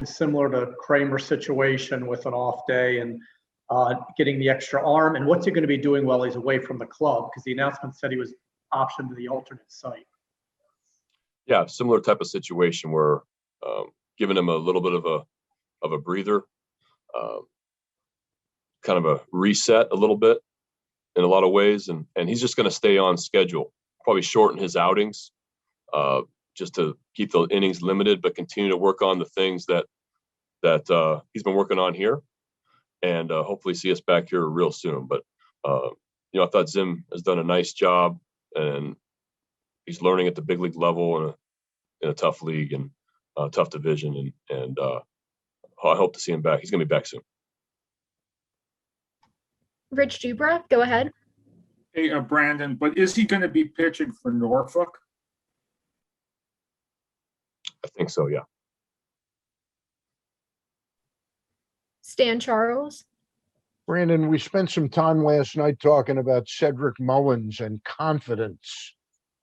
similar to Kramer's situation with an off day and getting the extra arm? And what's he going to be doing while he's away from the club? Because the announcement said he was optioned to the alternate site. Yeah, similar type of situation where giving him a little bit of a breather, kind of a reset a little bit in a lot of ways, and he's just going to stay on schedule. Probably shorten his outings, just to keep the innings limited, but continue to work on the things that he's been working on here, and hopefully see us back here real soon. But I thought Zim has done a nice job, and he's learning at the big league level in a tough league and tough division, and I hope to see him back. He's going to be back soon. Rich Dubra, go ahead. Hey, Brandon, but is he going to be pitching for Norfolk? I think so, yeah. Stan Charles. Brandon, we spent some time last night talking about Cedric Mullins and confidence.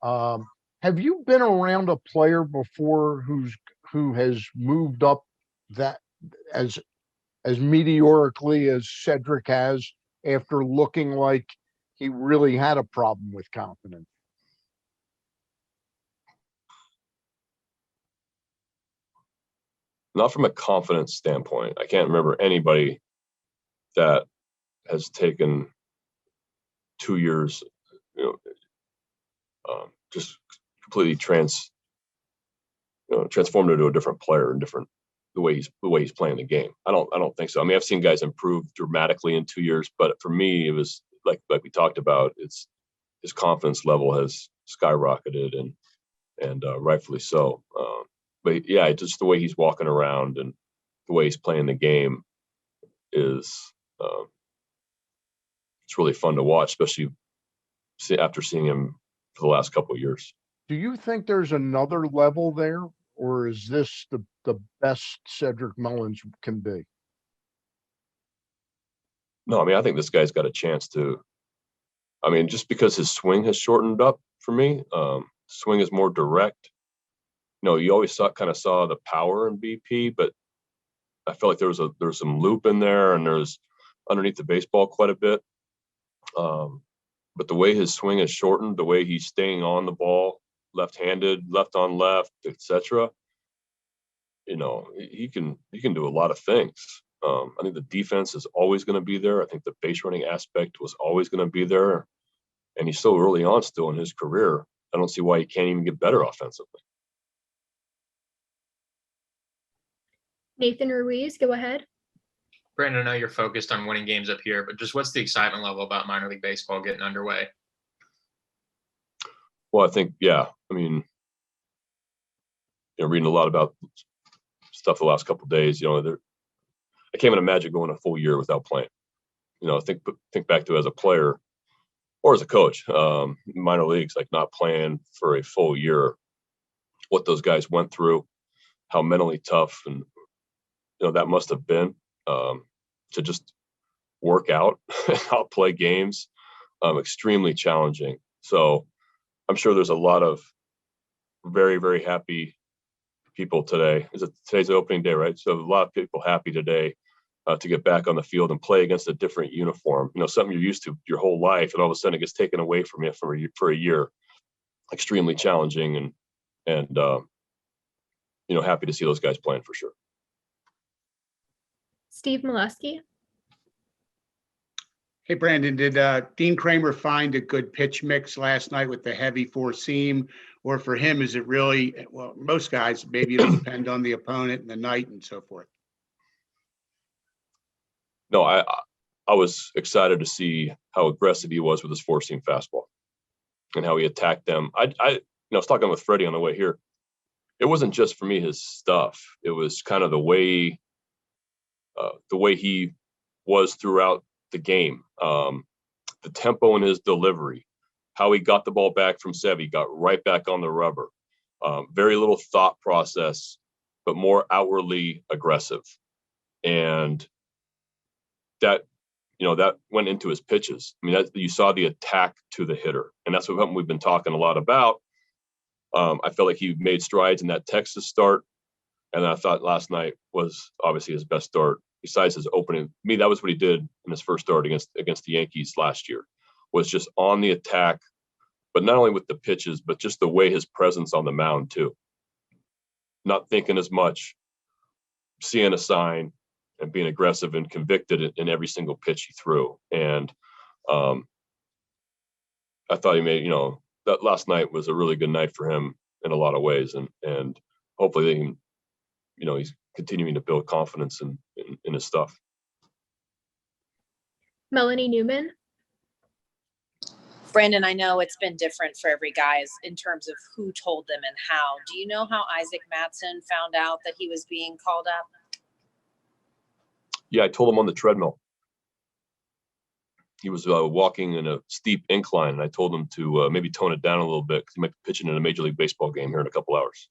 Have you been around a player before who has moved up that as meteorically as Cedric has, after looking like he really had a problem with confidence? Not from a confidence standpoint. I can't remember anybody that has taken 2 years, just completely transformed into a different player and different the way he's playing the game. I don't think so. I mean, I've seen guys improve dramatically in 2 years, but for me, it was like we talked about. It's his confidence level has skyrocketed, and rightfully so. But yeah, just the way he's walking around and the way he's playing the game is it's really fun to watch, especially after seeing him for the last couple of years. Do you think there's another level there, or is this the best Cedric Mullins can be? No, I mean, I think this guy's got a chance to. I mean, just because his swing has shortened up for me, swing is more direct. You always kind of saw the power in BP, but I felt like there was some loop in there, and there's underneath the baseball quite a bit. But the way his swing is shortened, the way he's staying on the ball, left-handed, left on left, etc. He can do a lot of things. I think the defense is always going to be there. I think the base running aspect was always going to be there, and he's so early on still in his career. I don't see why he can't even get better offensively. Nathan Ruiz, go ahead. Brandon, I know you're focused on winning games up here, but just what's the excitement level about minor league baseball getting underway? Well, I think, yeah. I mean, reading a lot about stuff the last couple of days. I can't even imagine going a full year without playing. Think back to as a player or as a coach, minor leagues, like not playing for a full year, what those guys went through, how mentally tough and that must have been to just work out and outplay games, extremely challenging. So I'm sure there's a lot of very, very happy people today. Today's the opening day, right? So a lot of people happy today to get back on the field and play against a different uniform. Something you're used to your whole life, and all of a sudden it gets taken away from you for a year. Extremely challenging, and happy to see those guys playing for sure. Steve Molesky. Hey, Brandon, did Dean Kramer find a good pitch mix last night with the heavy four seam? Or for him, is it really, well, most guys, maybe it'll depend on the opponent and the night and so forth? No, I was excited to see how aggressive he was with his four seam fastball and how he attacked them. I was talking with Freddie on the way here. It wasn't just for me his stuff. It was kind of the way he was throughout the game, the tempo in his delivery, how he got the ball back from Sevy, got right back on the rubber. Very little thought process, but more outwardly aggressive. And that went into his pitches. I mean, you saw the attack to the hitter, and that's what we've been talking a lot about. I felt like he made strides in that Texas start. And I thought last night was obviously his best start. Besides his opening, to me, that was what he did in his first start against the Yankees last year, was just on the attack, but not only with the pitches, but just the way his presence on the mound too. Not thinking as much, seeing a sign and being aggressive and convicted in every single pitch he threw. And I thought he made, that last night was a really good night for him in a lot of ways. And hopefully they can, he's continuing to build confidence in his stuff. Melanie Newman. Brandon, I know it's been different for every guy in terms of who told them and how. Do you know how Isaac MASN found out that he was being called up? Yeah, I told him on the treadmill. He was walking in a steep incline, and I told him to maybe tone it down a little bit because he might be pitching in a Major League Baseball game here in a couple hours.